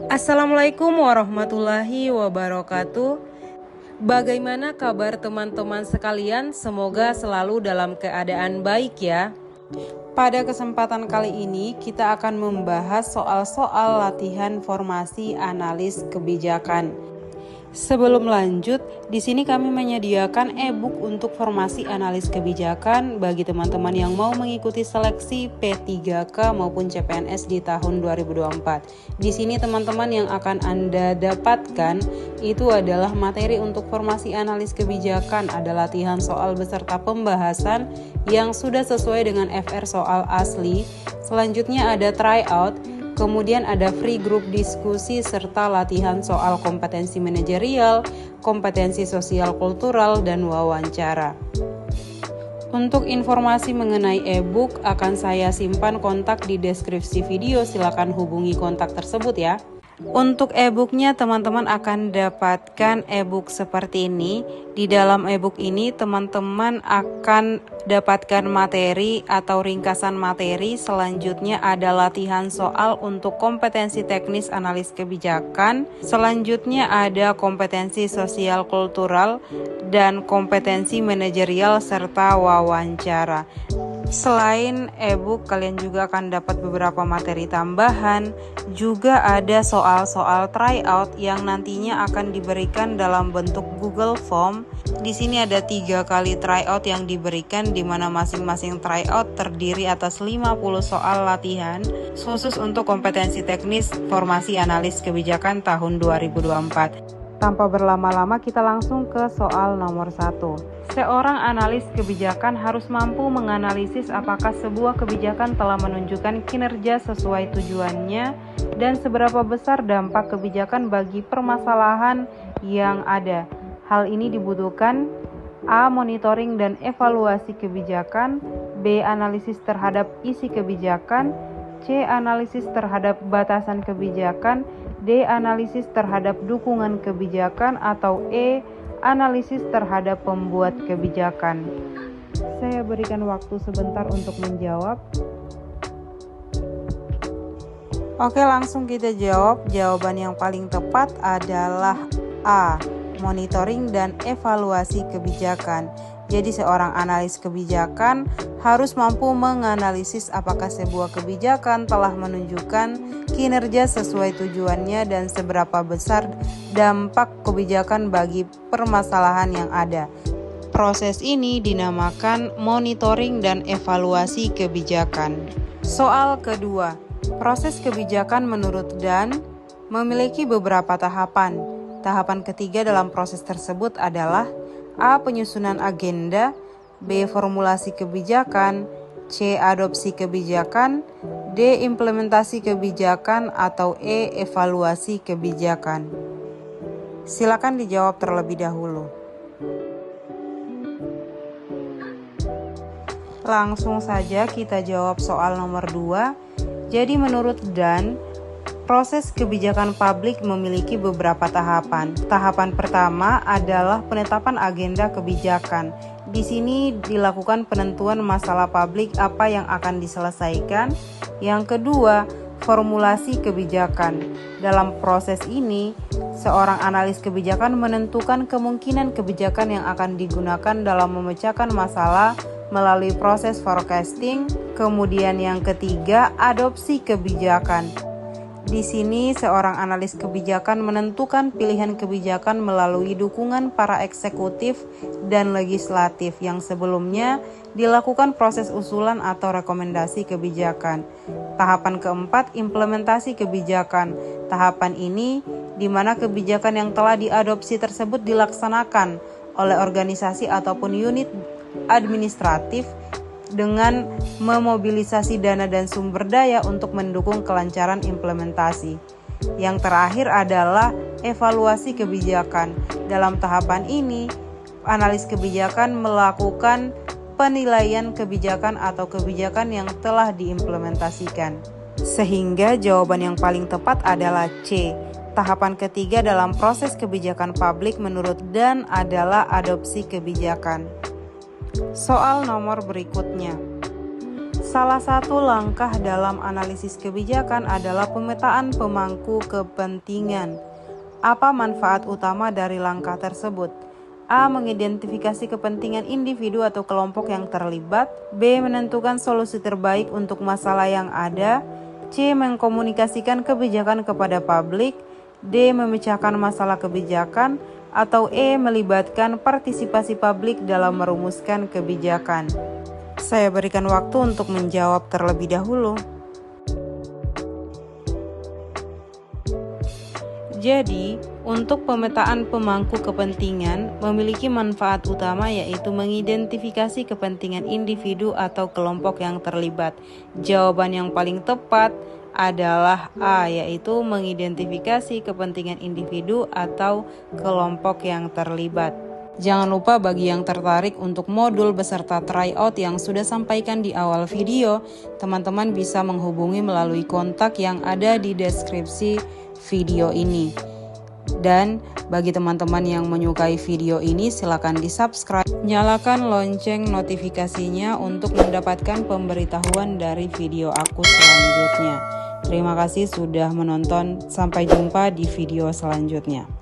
Assalamualaikum warahmatullahi wabarakatuh. Bagaimana kabar teman-teman sekalian? Semoga selalu dalam keadaan baik ya. Pada kesempatan kali ini kita akan membahas soal-soal latihan formasi analis kebijakan. Sebelum lanjut, di sini kami menyediakan e-book untuk formasi analis kebijakan bagi teman-teman yang mau mengikuti seleksi P3K maupun CPNS di tahun 2024. Di sini teman-teman yang akan Anda dapatkan itu adalah materi untuk formasi analis kebijakan, ada latihan soal beserta pembahasan yang sudah sesuai dengan FR soal asli. Selanjutnya ada tryout. Kemudian ada free group diskusi serta latihan soal kompetensi manajerial, kompetensi sosial kultural, dan wawancara. Untuk informasi mengenai e-book akan saya simpan kontak di deskripsi video, silakan hubungi kontak tersebut ya. Untuk e-booknya teman-teman akan dapatkan e-book seperti ini. Di dalam e-book ini teman-teman akan dapatkan materi atau ringkasan materi. Selanjutnya ada latihan soal untuk kompetensi teknis analis kebijakan. Selanjutnya ada kompetensi sosial kultural dan kompetensi manajerial serta wawancara. Selain e-book, kalian juga akan dapat beberapa materi tambahan. Juga ada soal-soal tryout yang nantinya akan diberikan dalam bentuk Google Form. Di sini ada 3 kali tryout yang diberikan, di mana masing-masing tryout terdiri atas 50 soal latihan khusus untuk kompetensi teknis formasi analis kebijakan tahun 2024. Tanpa berlama-lama kita langsung ke soal nomor 1. Seorang analis kebijakan harus mampu menganalisis apakah sebuah kebijakan telah menunjukkan kinerja sesuai tujuannya dan seberapa besar dampak kebijakan bagi permasalahan yang ada. Hal ini dibutuhkan A. Monitoring dan evaluasi kebijakan, B. Analisis terhadap isi kebijakan, C. Analisis terhadap batasan kebijakan, D. Analisis terhadap dukungan kebijakan, atau E. Analisis terhadap pembuat kebijakan. Saya berikan waktu sebentar untuk menjawab. Oke, langsung kita jawab. Jawaban yang paling tepat adalah A. Monitoring dan evaluasi kebijakan. Jadi seorang analis kebijakan harus mampu menganalisis apakah sebuah kebijakan telah menunjukkan kinerja sesuai tujuannya dan seberapa besar dampak kebijakan bagi permasalahan yang ada. Proses ini dinamakan monitoring dan evaluasi kebijakan. Soal kedua, proses kebijakan menurut Dan memiliki beberapa tahapan. Tahapan ketiga dalam proses tersebut adalah A. Penyusunan agenda, B. Formulasi kebijakan, C. Adopsi kebijakan, D. Implementasi kebijakan, atau E. Evaluasi kebijakan. Silakan dijawab terlebih dahulu. Langsung saja kita jawab soal nomor 2. Jadi menurut Dan, proses kebijakan publik memiliki beberapa tahapan. Tahapan pertama adalah penetapan agenda kebijakan. Di sini dilakukan penentuan masalah publik apa yang akan diselesaikan. Yang kedua, formulasi kebijakan. Dalam proses ini, seorang analis kebijakan menentukan kemungkinan kebijakan yang akan digunakan dalam memecahkan masalah melalui proses forecasting. Kemudian yang ketiga, adopsi kebijakan. Di sini seorang analis kebijakan menentukan pilihan kebijakan melalui dukungan para eksekutif dan legislatif yang sebelumnya dilakukan proses usulan atau rekomendasi kebijakan. Tahapan keempat, implementasi kebijakan. Tahapan ini di mana kebijakan yang telah diadopsi tersebut dilaksanakan oleh organisasi ataupun unit administratif dengan memobilisasi dana dan sumber daya untuk mendukung kelancaran implementasi. Yang terakhir adalah evaluasi kebijakan. Dalam tahapan ini, analis kebijakan melakukan penilaian kebijakan atau kebijakan yang telah diimplementasikan. Sehingga jawaban yang paling tepat adalah C. Tahapan ketiga dalam proses kebijakan publik menurut Dan adalah adopsi kebijakan. Soal nomor berikutnya. Salah satu langkah dalam analisis kebijakan adalah pemetaan pemangku kepentingan. Apa manfaat utama dari langkah tersebut? A. Mengidentifikasi kepentingan individu atau kelompok yang terlibat. B. Menentukan solusi terbaik untuk masalah yang ada. C. Mengkomunikasikan kebijakan kepada publik. D. Memecahkan masalah kebijakan. Atau E. Melibatkan partisipasi publik dalam merumuskan kebijakan. Saya berikan waktu untuk menjawab terlebih dahulu. Jadi, untuk pemetaan pemangku kepentingan memiliki manfaat utama yaitu mengidentifikasi kepentingan individu atau kelompok yang terlibat. Jawaban yang paling tepat adalah A, yaitu mengidentifikasi kepentingan individu atau kelompok yang terlibat. Jangan lupa bagi yang tertarik untuk modul beserta tryout yang sudah sampaikan di awal video, teman-teman bisa menghubungi melalui kontak yang ada di deskripsi video ini. Dan bagi teman-teman yang menyukai video ini, silakan di-subscribe, nyalakan lonceng notifikasinya untuk mendapatkan pemberitahuan dari video aku selanjutnya. Terima kasih sudah menonton, sampai jumpa di video selanjutnya.